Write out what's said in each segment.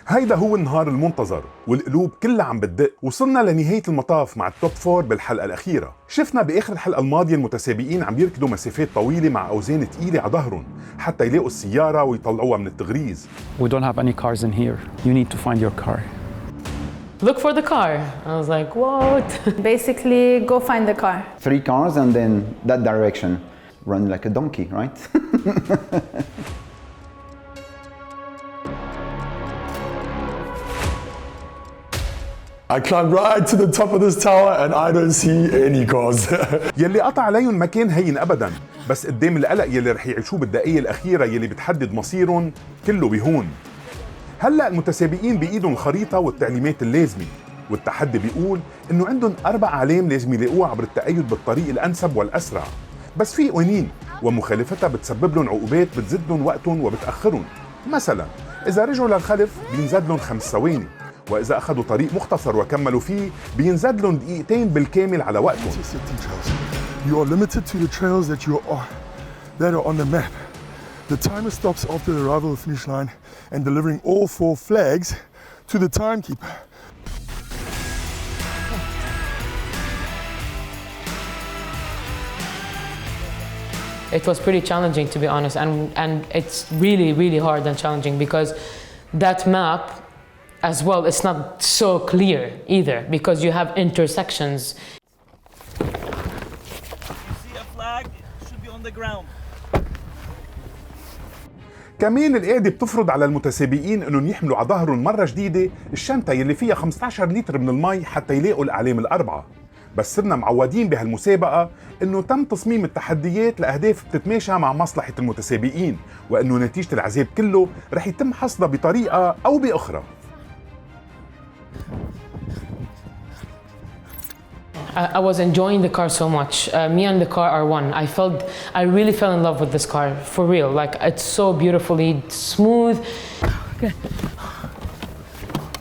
هيدا هو النهار المنتظر والقلوب كلها عم بتدق. وصلنا لنهاية المطاف مع التوب فور بالحلقة الأخيرة. شفنا بآخر الحلقة الماضية المتسابقين عم يركضوا مسافات طويلة مع أوزان تقيلة على ظهرهم حتى يلاقوا السيارة ويطلعوها من التغريز. We don't have any cars in here. You need to find your car. Look for the car. I was like, what? Basically, go find the car. 3 cars and then that direction. Run like a donkey, right? I climb right to the top of this tower and I don't see any cars. يلي قطع عليهم ما كان هين أبداً، بس قدام القلق يلي رح يعيشوه بالدقايق الأخيرة يلي بتحدد مصيرهم كله بيهون. هلأ المتسابقين بإيدهم الخريطة والتعليمات اللازمة، والتحدي بيقول إنه عندهم 4 علام لازم يلاقوها عبر التأيد بالطريق الأنسب والأسرع، بس في قوانين ومخالفتها بتسبب لهم عقوبات بتزدهم وقتهم وبتأخرهم. مثلاً إذا رجعوا للخلف بينزاد لهم 5 ثواني، وإذا أخذوا طريق مختصر وكملوا فيه بينزاد لهم دقيقتين بالكامل على وقتهم. You are limited to the trails that are on the map. The timer stops after the arrival of the finish line and delivering all 4 flags to the timekeeper. It was pretty challenging, to be honest, and it's really hard and challenging because that map as well, it's not so clear either because you have intersections. You see a flag, it should be on the ground. كمان القاعدة بتفرض على المتسابقين انهم يحملوا على ظهرهم مرة جديدة الشنطة يلي فيها 15 لتر من المي حتى يلاقوا الأعلام ال4. بس صرنا معودين بهالمسابقة انه تم تصميم التحديات لأهداف بتتماشى مع مصلحة المتسابقين، وانه نتيجة العذاب كله رح يتم حصدها بطريقة او بأخرى. I was enjoying the car so much. Me and the car are one. I really fell in love with this car, for real. Like, it's so beautifully smooth. Okay.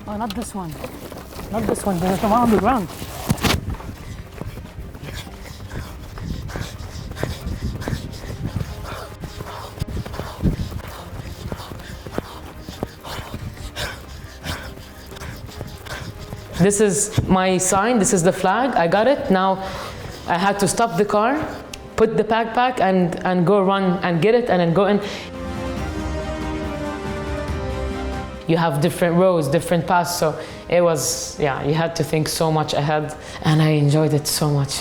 Oh, not this one. Not this one. There's one on the ground. This is my sign, this is the flag, I got it. Now I had to stop the car, put the backpack and go run and get it and then go in. You have different roads, different paths, so it was, yeah, you had to think so much ahead and I enjoyed it so much.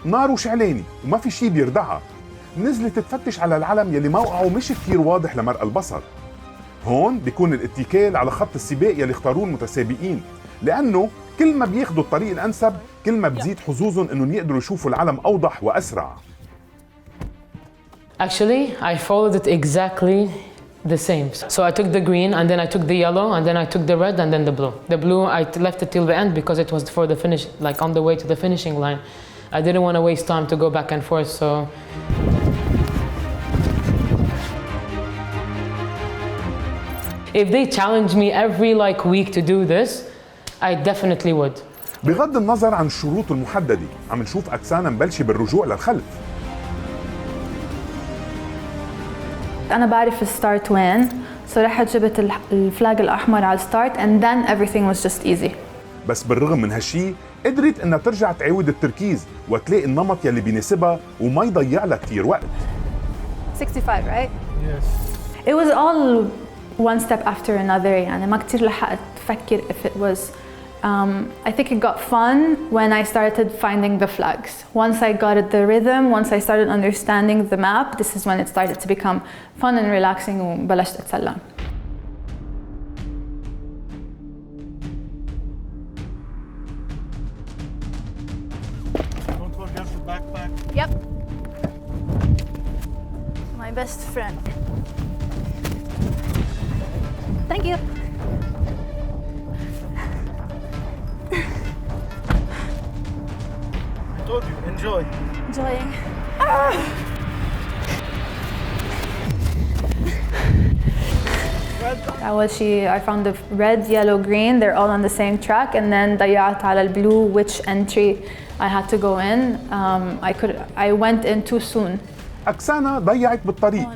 نار وشعلاني وما في شي بيردعها. نزلت تفتش على العلم يلي موقعه مش كتير واضح لمرء البصر. هون بيكون الاتكال على خط السباق يلي اختاروه المتسابقين، لأنه كل ما بياخدوا الطريق الأنسب كل ما بزيد حظوظهم إنهم يقدروا يشوفوا العلم أوضح وأسرع. Actually, I followed it exactly the same. So I took the green and then I took the yellow and then I took the red and then the blue. The blue I left it till the end because it was for the finish, like on the way to the finishing line. I didn't want to waste time to go back and forth, so. If they challenge me every week to do this, I definitely would. بغض النظر عن الشروط المحددة، عم نشوف أجسامنا مبلشة بالرجوع للخلف. أنا بعرف الستارت وين، so رحت جبت الفلاج الأحمر على الستارت and then everything was just easy. بس بالرغم من هالشي قدرت إنها ترجع تعاود التركيز وتلاقي النمط يلي بيناسبها وما يضيع لها كتير وقت. 65, right? Yes. It was all one step after another. يعني ما كتير لحقت أفكر if it was. I think it got fun when I started finding the flags. Once I got the rhythm, once I started understanding the map, this is when it started to become fun and relaxing وبلشت أتسلى. Don't forget the backpack. Yep. My best friend. Thank you. I told you, enjoy. Enjoying. I found the red, yellow, green. They're all on the same track, and then ضيعت على الblue which entry I had to go in. I went in too soon. أكسانا ضيعت بالطريق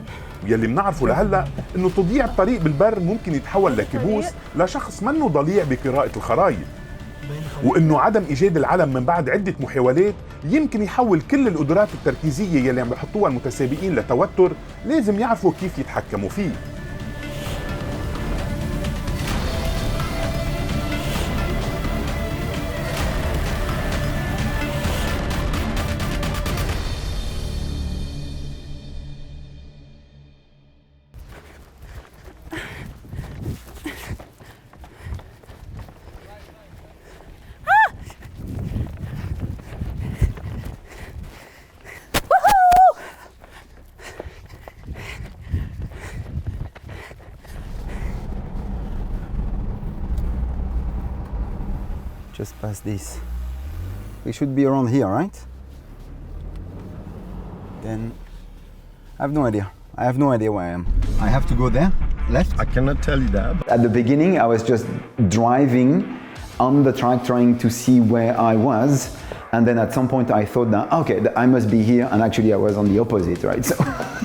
ويلي منعرفه لهلأ إنه تضييع الطريق بالبر ممكن يتحول لكابوس لشخص منه ضليع بقراءة الخرائط، وإنه عدم إيجاد العلم من بعد عدة محاولات يمكن يحول كل القدرات التركيزية يلي عم بيحطوها المتسابقين لتوتر لازم يعرفوا كيف يتحكموا فيه. Just past this. We should be around here, right? Then I have no idea. I have no idea where I am. I have to go there, left? I cannot tell you that. At the beginning, I was just driving on the track trying to see where I was. And then at some point I thought that, okay, I must be here. And actually I was on the opposite, right? So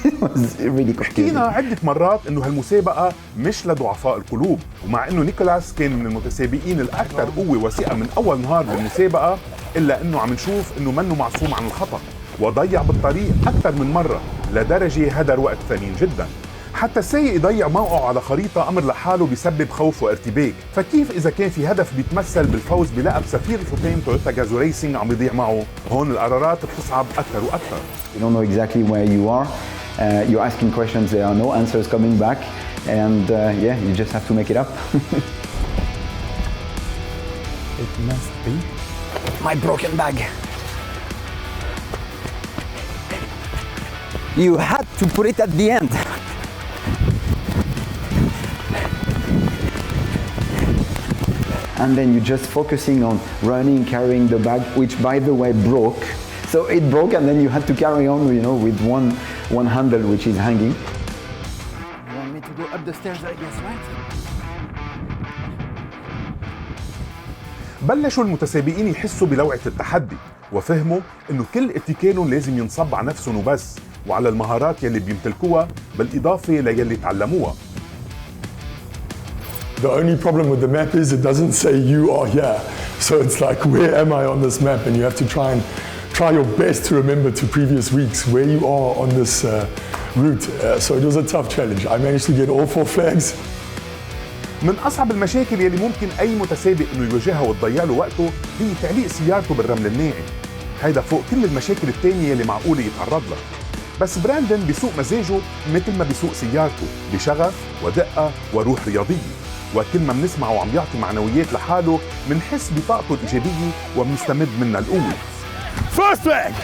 it was really confusing. حكينا عدة مرات إنه هالمسابقة مش لضعفاء القلوب، ومع إنه نيكولاس كان من المتسابقين الأكثر قوة وثقة من أول نهار بالمسابقة، إلا إنه عم نشوف إنه منه معصوم عن الخطأ، وضيع بالطريق أكثر من مرة لدرجة هدر وقت ثمين جدا. حتى السائق يضيع موقعه على خريطة أمر لحاله بيسبب خوف وارتباك، فكيف إذا كان في هدف بيتمثل بالفوز بلقب سفير الفوتين تويوتا جازو ريسينج عم يضيع معه؟ هون القرارات بتصعب أكثر وأكثر. You don't know exactly where you are. You're asking questions, there are no answers coming back. And yeah, you just have to make it up. It must be my broken bag. You had to put it at the end. And then you're just focusing on running, carrying the bag, which by the way broke. So it broke and then you had to carry on, you know, with one handle which is hanging. You want me to go up the stairs, I guess, right? بلشوا المتسابقين يحسوا بلوعة التحدي، وفهموا إنه كل اتكالهم لازم ينصب على نفسهم وبس، وعلى المهارات يلي بيمتلكوها بالإضافة ليلي تعلموها. The only problem with the map is it doesn't say you are here. So it's like, where am I on this map? And you have to try your best to remember to previous weeks where you are on this route. So it was a tough challenge. I managed to get all 4 flags. من أصعب المشاكل يلي ممكن أي متسابق إنه يواجهها وتضيع له وقته هي تعليق سيارته بالرمل الناعم. هيدا فوق كل المشاكل التانية يلي معقولة يتعرض لها. بس براندن بيسوق مزاجه مثل ما بيسوق سيارته، بشغف ودقة وروح رياضية. وكل ما بنسمعه عم يعطي معنويات لحاله منحس بطاقته الإيجابية وبنستمد منها القوة. First flag!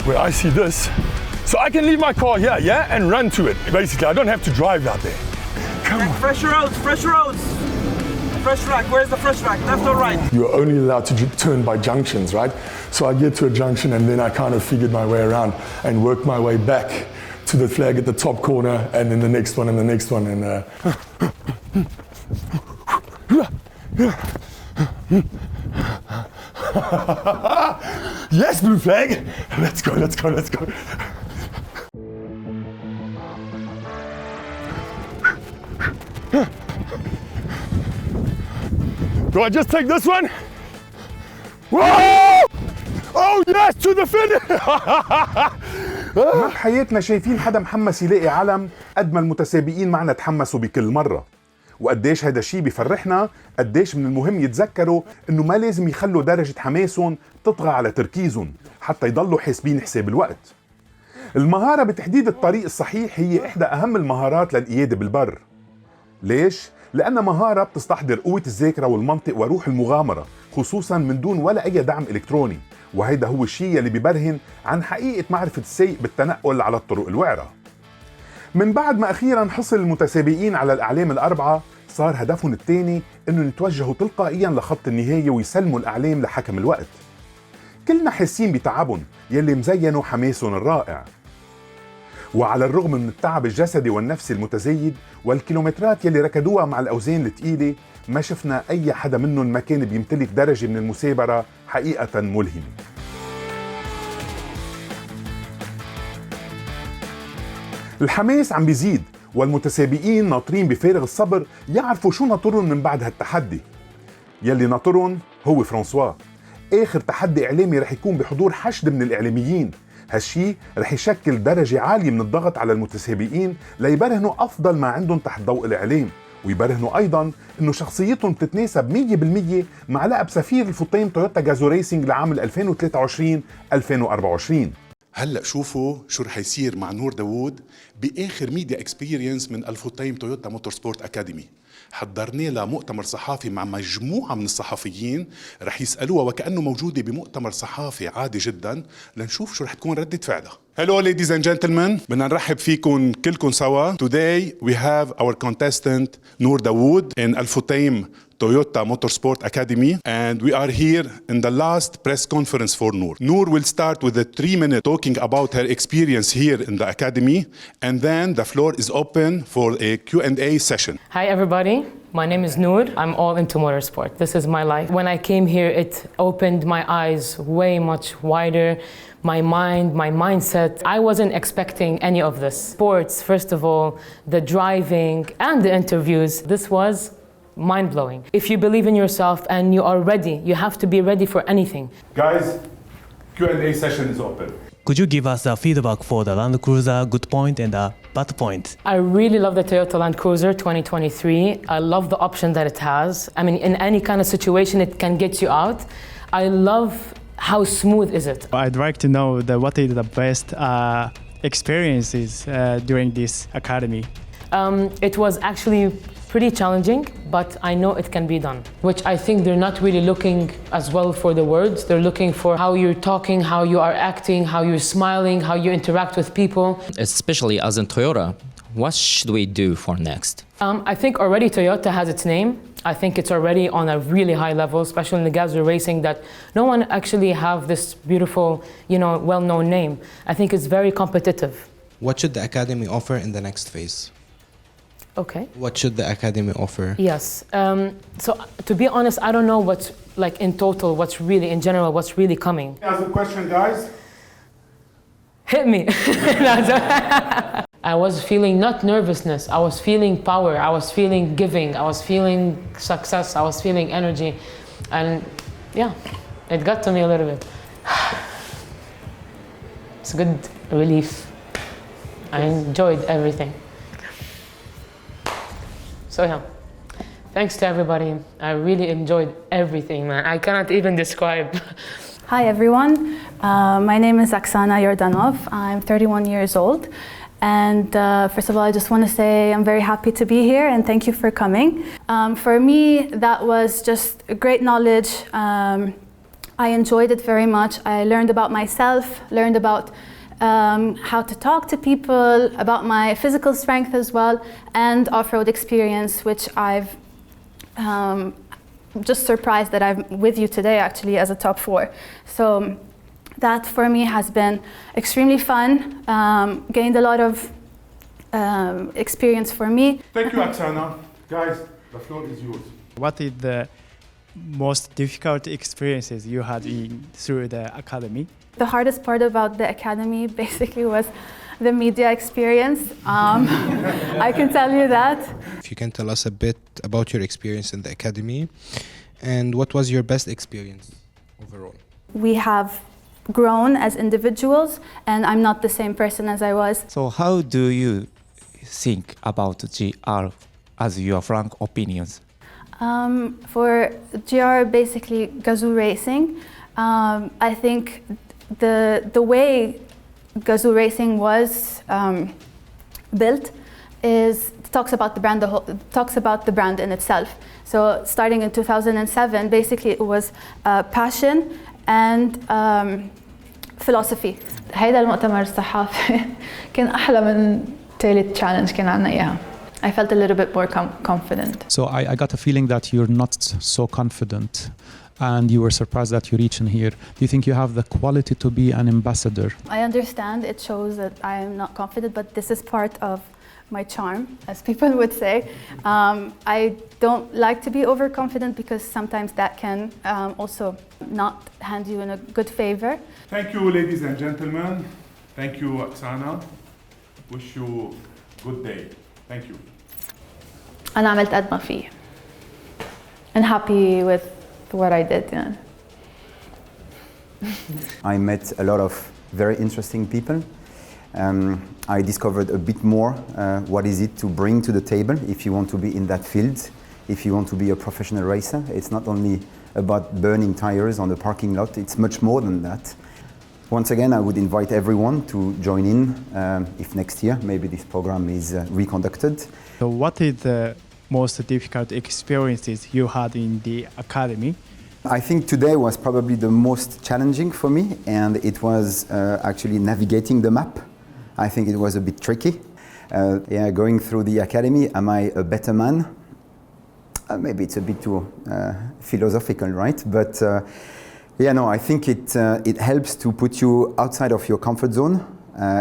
Where I see this, so I can leave my car here, yeah, and run to it. Basically, I don't have to drive out there. Come on. Fresh roads, fresh roads. Fresh track, where's the fresh track, left or right? You're only allowed to turn by junctions, right? So I get to a junction and then I kind of figured my way around and worked my way back to the flag at the top corner and then the next one and the next one and yes, blue flag. Let's go, let's go, let's go. Do I just take this one? Whoa! Oh yes, to the finish! ما بحياتنا شايفين حدا محمس يلاقي علم قد ما المتسابقين معنا تحمسوا بكل مرة. وقديش هيدا الشيء بيفرحنا، قديش من المهم يتذكروا انه ما لازم يخلوا درجة حماسهم تطغى على تركيزهم حتى يضلوا حاسبين حساب الوقت. المهارة بتحديد الطريق الصحيح هي إحدى أهم المهارات للقيادة بالبر. ليش؟ لأنها مهارة بتستحضر قوة الذاكرة والمنطق وروح المغامرة، خصوصاً من دون ولا أي دعم إلكتروني، وهيدا هو الشيء اللي بيبرهن عن حقيقة معرفة السائق بالتنقل على الطرق الوعرة. من بعد ما أخيراً حصل المتسابقين على الأعلام الأربعة، صار هدفهم الثاني إنه يتوجهوا تلقائياً لخط النهاية ويسلموا الأعلام لحكم الوقت. كلنا حاسين بتعبهم يلي مزينوا حماسهم الرائع. وعلى الرغم من التعب الجسدي والنفسي المتزايد والكيلومترات يلي ركضوها مع الأوزان الثقيلة، ما شفنا أي حدا منهم ما كان بيمتلك درجة من المثابرة حقيقة ملهمة. الحماس عم بيزيد والمتسابقين ناطرين بفارغ الصبر يعرفوا شو ناطرهم من بعد هالتحدي. يلي ناطرهم هو فرانسوا، آخر تحدي إعلامي رح يكون بحضور حشد من الإعلاميين. هالشي رح يشكل درجة عالية من الضغط على المتسابقين ليبرهنوا أفضل ما عندهم تحت ضوء الإعلام، ويبرهنوا أيضاً إنه شخصيتهم بتتناسب 100% مع لقب سفير الفوتين تويوتا جازو ريسينج لعام 2023-2024. هلأ شوفوا شو رح يصير مع نور داوود بآخر ميديا اكسبيرينس من الفوتين تويوتا موتور سبورت أكاديمي. حضرنا له مؤتمر صحافي مع مجموعة من الصحفيين رح يسألوها وكأنه موجودة بمؤتمر صحافي عادي جدا لنشوف شو رح تكون ردة فعلها. Hello ladies and gentlemen, بدنا نرحب فيكم كلكم سوا. Today we have our contestant نور داوود in الفوتين Toyota Motorsport Academy, and we are here in the last press conference for Noor. Noor will start with a 3-minute talking about her experience here in the Academy, and then the floor is open for a Q&A session. Hi everybody, my name is Noor. I'm all into motorsport. This is my life. When I came here, it opened my eyes way much wider. My mind, my mindset. I wasn't expecting any of this. Sports, first of all, the driving and the interviews. This was mind-blowing. If you believe in yourself and you are ready, you have to be ready for anything. Guys, Q&A session is open. Could you give us a feedback for the Land Cruiser good point and a bad point? I really love the Toyota Land Cruiser 2023. I love the option that it has. I mean, in any kind of situation, it can get you out. I love how smooth is it. I'd like to know what is the best experiences during this academy. It was actually pretty challenging, but I know it can be done. Which I think they're not really looking as well for the words. They're looking for how you're talking, how you are acting, how you're smiling, how you interact with people. Especially as in Toyota, what should we do for next? I think already Toyota has its name. I think it's already on a really high level, especially in the Gazoo racing, that no one actually have this beautiful, well-known name. I think it's very competitive. What should the Academy offer in the next phase? Okay. What should the Academy offer? Yes. So to be honest, I don't know what's like in total, what's really, in general, what's really coming. As a question, guys. Hit me. I was feeling not nervousness, I was feeling power, I was feeling giving, I was feeling success, I was feeling energy. And yeah, it got to me a little bit. It's a good relief. I enjoyed everything. So yeah, thanks to everybody. I really enjoyed everything, man. I cannot even describe. Hi everyone, my name is Oksana Yordanov. I'm 31 years old. And first of all, I just want to say I'm very happy to be here and thank you for coming. For me, that was just great knowledge. I enjoyed it very much. I learned about myself, learned about how to talk to people, about my physical strength as well, and off-road experience, which I've just surprised that I'm with you today actually as a top 4. So that for me has been extremely fun, gained a lot of experience for me. Thank you, Oksana. Guys, the floor is yours. What is the most difficult experiences you had through the academy? The hardest part about the academy basically was the media experience. I can tell you that. If you can tell us a bit about your experience in the Academy and what was your best experience overall? We have grown as individuals and I'm not the same person as I was. So how do you think about GR as your frank opinions? For GR, basically Gazoo racing, I think the way Gazoo racing was built talks about the brand in itself. So starting in 2007, basically it was passion and philosophy. هيدا المؤتمر الصحافي كان أحلى من ثالث challenge كان عنا إياها. I felt a little bit more confident. So I got a feeling that you're not so confident and you were surprised that you reached in here. Do you think you have the quality to be an ambassador? I understand it shows that I am not confident, but this is part of my charm, as people would say. I don't like to be overconfident because sometimes that can also not hand you in a good favor. Thank you, ladies and gentlemen. Thank you, Oksana. Wish you good day. Thank you. أنا عملت قد ما فيه. I'm happy with what I did. Yeah. I met a lot of very interesting people. I discovered a bit more what is it to bring to the table if you want to be in that field, if you want to be a professional racer. It's not only about burning tires on the parking lot, it's much more than that. Once again, I would invite everyone to join in if next year maybe this program is reconducted. So what is the most difficult experiences you had in the academy? I think today was probably the most challenging for me, and it was actually navigating the map. I think it was a bit tricky. Going through the academy, am I a better man? Maybe it's a bit too philosophical, right? But I think it helps to put you outside of your comfort zone.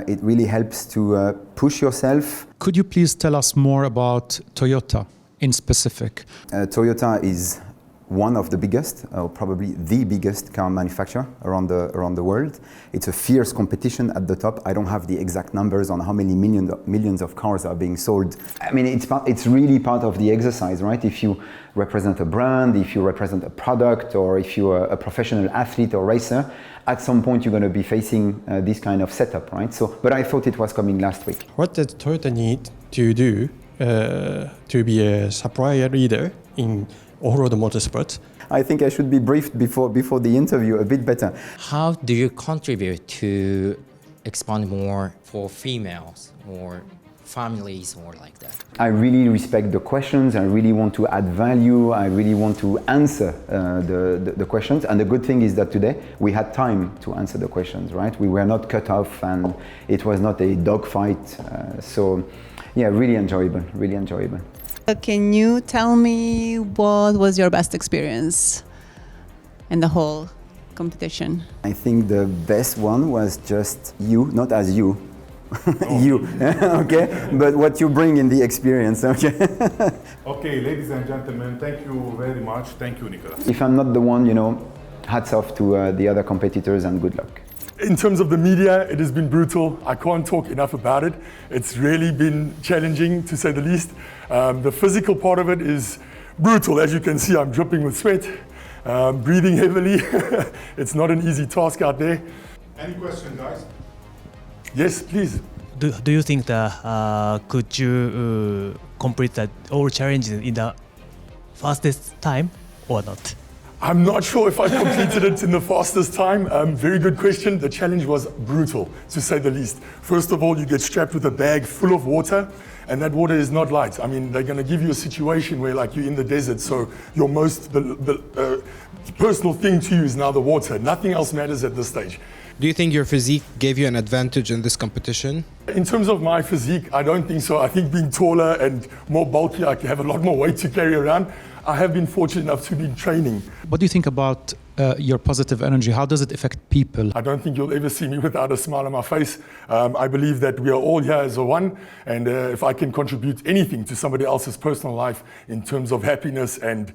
It really helps to push yourself. Could you please tell us more about Toyota in specific? Toyota is one of the biggest, or probably the biggest car manufacturer around the world. It's a fierce competition at the top. I don't have the exact numbers on how many millions of cars are being sold. I mean, it's really part of the exercise, right? If you represent a brand, if you represent a product, or if you're a professional athlete or racer, at some point you're going to be facing this kind of setup, right? But I thought it was coming last week. What does Toyota need to do to be a supplier leader in all-road motorsports? I think I should be briefed before the interview a bit better. How do you contribute to expand more for females or families or like that? I really respect the questions. I really want to add value. I really want to answer the questions. And the good thing is that today we had time to answer the questions, right? We were not cut off and it was not a dogfight. Really enjoyable, really enjoyable. Can you tell me what was your best experience in the whole competition? I think the best one was just you, not as you, you, okay? But what you bring in the experience, okay? Okay, ladies and gentlemen, thank you very much. Thank you, Nicolas. If I'm not the one, hats off to the other competitors and good luck. In terms of the media, it has been brutal. I can't talk enough about it. It's really been challenging, to say the least. The physical part of it is brutal. As you can see, I'm dripping with sweat, breathing heavily. It's not an easy task out there. Any question, guys? Yes, please. Do you think that could you complete all challenges in the fastest time or not? I'm not sure if I completed it in the fastest time. Very good question. The challenge was brutal, to say the least. First of all, you get strapped with a bag full of water, and that water is not light. I mean, they're going to give you a situation where, like, you're in the desert, so your most personal thing to you is now the water. Nothing else matters at this stage. Do you think your physique gave you an advantage in this competition? In terms of my physique, I don't think so. I think being taller and more bulky, I have a lot more weight to carry around. I have been fortunate enough to be training. What do you think about your positive energy? How does it affect people? I don't think you'll ever see me without a smile on my face. I believe that we are all here as a one, and if I can contribute anything to somebody else's personal life in terms of happiness and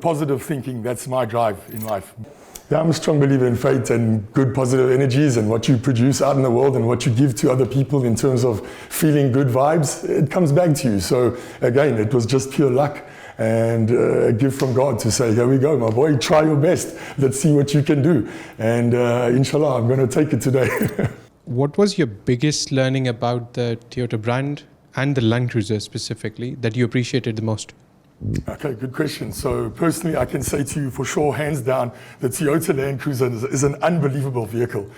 positive thinking, that's my drive in life. Yeah, I'm a strong believer in fate and good positive energies, and what you produce out in the world and what you give to other people in terms of feeling good vibes, it comes back to you. So again, it was just pure luck and a gift from God to say, here we go, my boy, try your best. Let's see what you can do. And inshallah, I'm going to take it today. What was your biggest learning about the Toyota brand and the Land Cruiser specifically that you appreciated the most? Okay, good question. So personally, I can say to you for sure, hands down, the Toyota Land Cruiser is an unbelievable vehicle.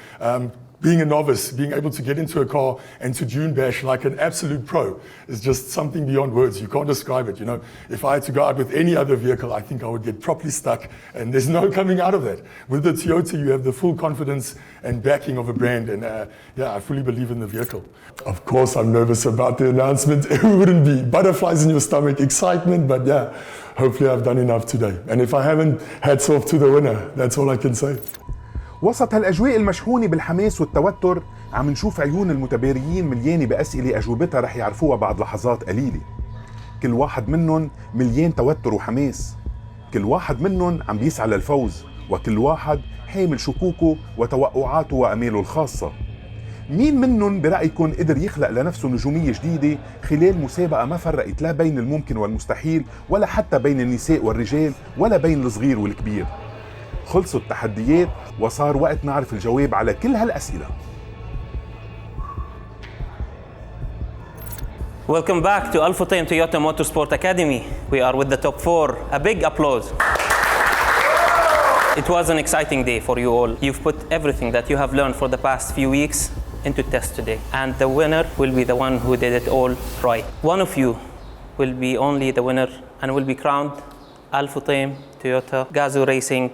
Being a novice, being able to get into a car and to dune bash like an absolute pro is just something beyond words. You can't describe it. If I had to go out with any other vehicle, I think I would get properly stuck, and there's no coming out of that. With the Toyota, you have the full confidence and backing of a brand, and I fully believe in the vehicle. Of course, I'm nervous about the announcement. Who wouldn't be? Butterflies in your stomach, excitement, but hopefully I've done enough today. And if I haven't, hats off to the winner. That's all I can say. وسط هالأجواء المشحونة بالحماس والتوتر عم نشوف عيون المتباريين مليانة بأسئلة أجوبتها رح يعرفوها بعد لحظات قليلة. كل واحد منهم مليان توتر وحماس. كل واحد منهم عم بيسعى للفوز، وكل واحد حامل شكوكه وتوقعاته وأماله الخاصة. مين منهم برأيكم قدر يخلق لنفسه نجومية جديدة خلال مسابقة ما فرقت لا بين الممكن والمستحيل ولا حتى بين النساء والرجال ولا بين الصغير والكبير؟ خلصوا التحديات وصار وقت نعرف الجواب على كل هالأسئلة. Welcome back to Al-Futtaim Toyota Motorsport Academy. We are with the top 4. A big applause. It was an exciting day for you all. You've put everything that you have learned for the past few weeks into test today. And the winner will be the one who did it all right. One of you will be only the winner and will be crowned Al-Futtaim Toyota Gazoo Racing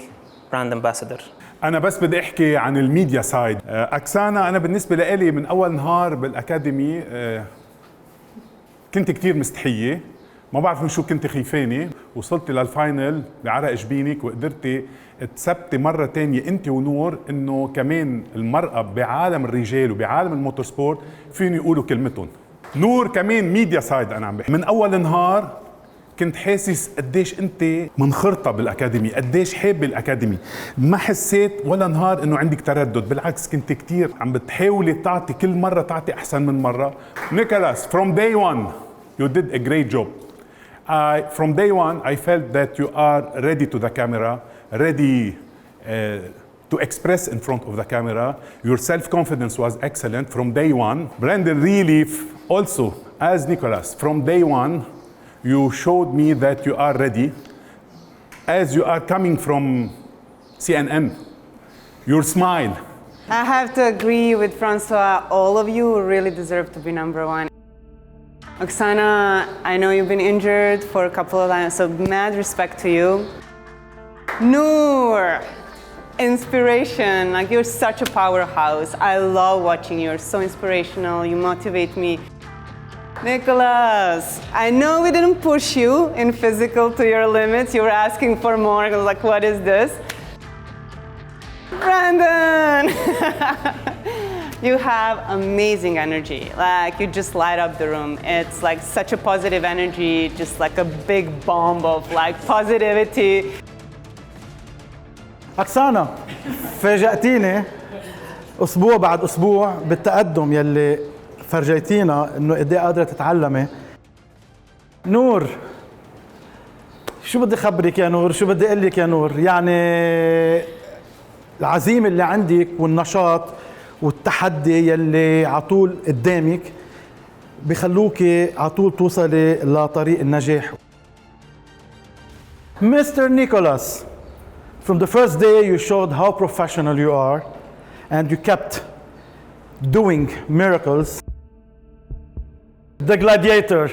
Brand Ambassador. أنا بس بدي أحكي عن الميديا سايد. أكسانا أنا بالنسبة لي من أول نهار بالأكاديمي كنت كتير مستحية، ما بعرف من شو كنت خيفانة. وصلت للفاينل بعرق جبينك وقدرتي تثبتي مرة تانية أنت ونور إنه كمان المرأة بعالم الرجال وبعالم الموتور سبورت فين يقولوا كلمتهم. نور كمان ميديا سايد. أنا عم بحكي من أول نهار كنت حاسس قديش أنت منخرطة بالأكاديمي، قديش حابة الأكاديمي. ما حسيت ولا نهار إنه عندك تردد، بالعكس كنت كتير عم بتحاولي تعطي كل مرة تعطي أحسن من مرة. نيكولاس from day one you did a great job. From day one I felt that you are ready to the camera, ready to express in front of the camera. Your self-confidence was excellent from day one. Brandon really also, as Nicholas, from day one you showed me that you are ready. As you are coming from CNN, your smile. I have to agree with Francois. All of you really deserve to be number one. Oksana, I know you've been injured for a couple of times, so mad respect to you. Noor, inspiration, like you're such a powerhouse. I love watching you, you're so inspirational, you motivate me. Nicholas, I know we didn't push you in physical to your limits, you were asking for more, I was like, what is this? Brandon! You have amazing energy, like you just light up the room. It's like such a positive energy, just like a big bomb of like positivity. أكسانا فاجأتيني أسبوع بعد أسبوع بالتقدم يلي فرجيتينا إنه قد إيه قادرة تتعلمي. نور، شو بدي خبرك يا نور؟ شو بدي أقول لك يا نور؟ يعني العزيمة اللي عندك والنشاط والتحدي يلي عطول قدامك بخلوكي عطول توصلي لطريق النجاح. Mr. Nicholas, from the first day you showed how professional you are and you kept doing miracles. The gladiator.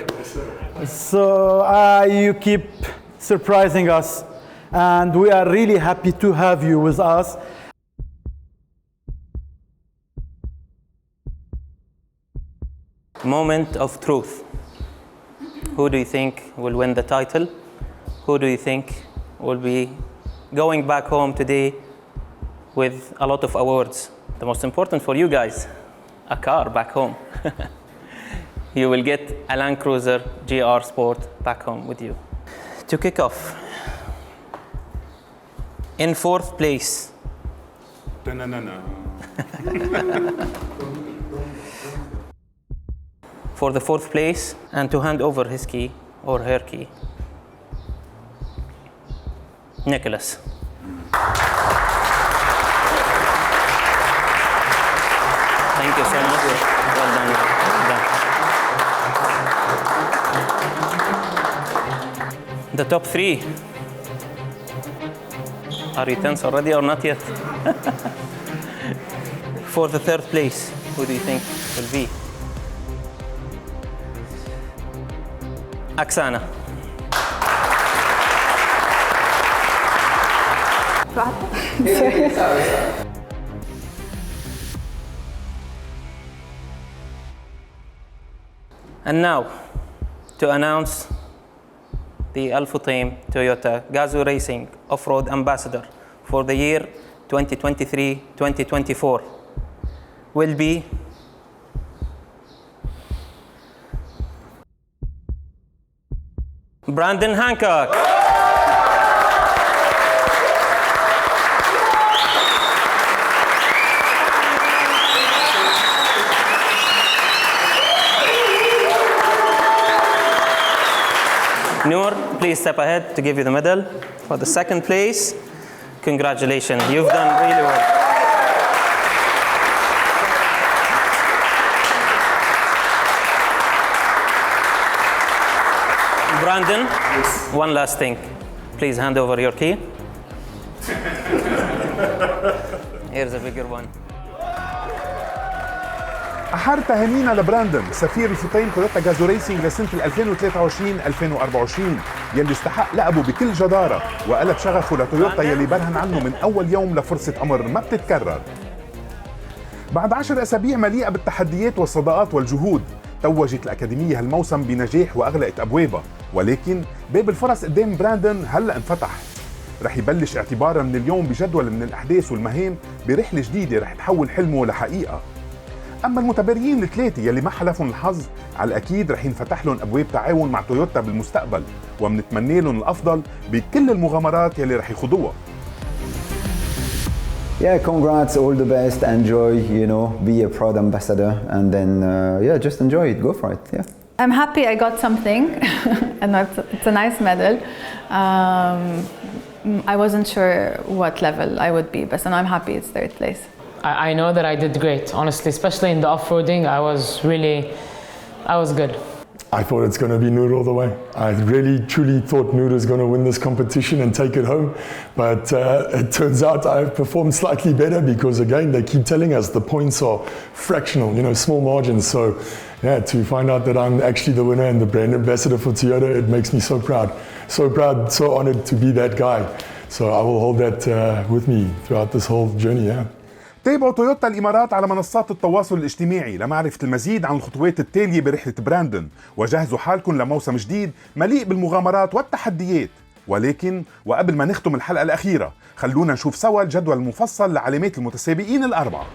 So you keep surprising us and we are really happy to have you with us. Moment of truth. Who do you think will win the title? Who do you think will be going back home today with a lot of awards? The most important for you guys, a car back home. You will get a Land Cruiser GR Sport back home with you. To kick off, in fourth place. For the fourth place and to hand over his key or her key, Nicholas. Thank you so much. Well done. Well done. The top three. Are you tense already or not yet? For the third place, who do you think will be? Oksana. And now, to announce the Al-Futtaim Toyota Gazoo Racing Off-Road Ambassador for the year 2023-2024 will be Brandon Hancock. Noor, please step ahead to give you the medal for the second place. Congratulations, you've done really well. Brandon, one last thing. Please hand over your key. Here's a bigger one. أحار تهانينا لبراندن سفير الفوتين تويوتا جازو ريسينج لسنة 2023-2024 يلي استحق لقبه بكل جدارة وقلب شغفه لتويوتا يلي برهن عنه من أول يوم لفرصة عمر ما بتتكرر. بعد 10 أسابيع مليئة بالتحديات والصداقات والجهود توجت الأكاديمية هالموسم بنجاح وأغلقت أبوابها، ولكن باب الفرص قدام براندن هلأ انفتح. رح يبلش اعتبارا من اليوم بجدول من الأحداث والمهام برحلة جديدة رح تحول حلمه لحقيقة. أما المتبريين الثلاثة يلي ما حلفهم الحظ على الأكيد رح ينفتح لهم أبواب تعاون مع تويوتا بالمستقبل، ومنتمنى لهم الأفضل بكل المغامرات يلي رح يخوضوها. Yeah, congrats, all the best, enjoy, you know, be a proud ambassador, and then, yeah, just enjoy it, go for it, yeah. I'm happy I got something, and it's a nice medal. I wasn't sure what level I would be, but I'm happy it's third place. I know that I did great, honestly, especially in the off-roading. I was good. I thought it's going to be Noor all the way. I really, truly thought Noor was going to win this competition and take it home. But it turns out I've performed slightly better because, again, they keep telling us the points are fractional, you know, small margins. So, yeah, to find out that I'm actually the winner and the brand ambassador for Toyota, it makes me so proud. So proud, so honored to be that guy. So I will hold that with me throughout this whole journey, yeah. تابعوا تويوتا الإمارات على منصات التواصل الاجتماعي لمعرفة المزيد عن الخطوات التالية برحلة براندن، وجهزوا حالكم لموسم جديد مليء بالمغامرات والتحديات. ولكن وقبل ما نختم الحلقة الأخيرة خلونا نشوف سوا الجدول المفصل لعلامات المتسابقين الأربعة.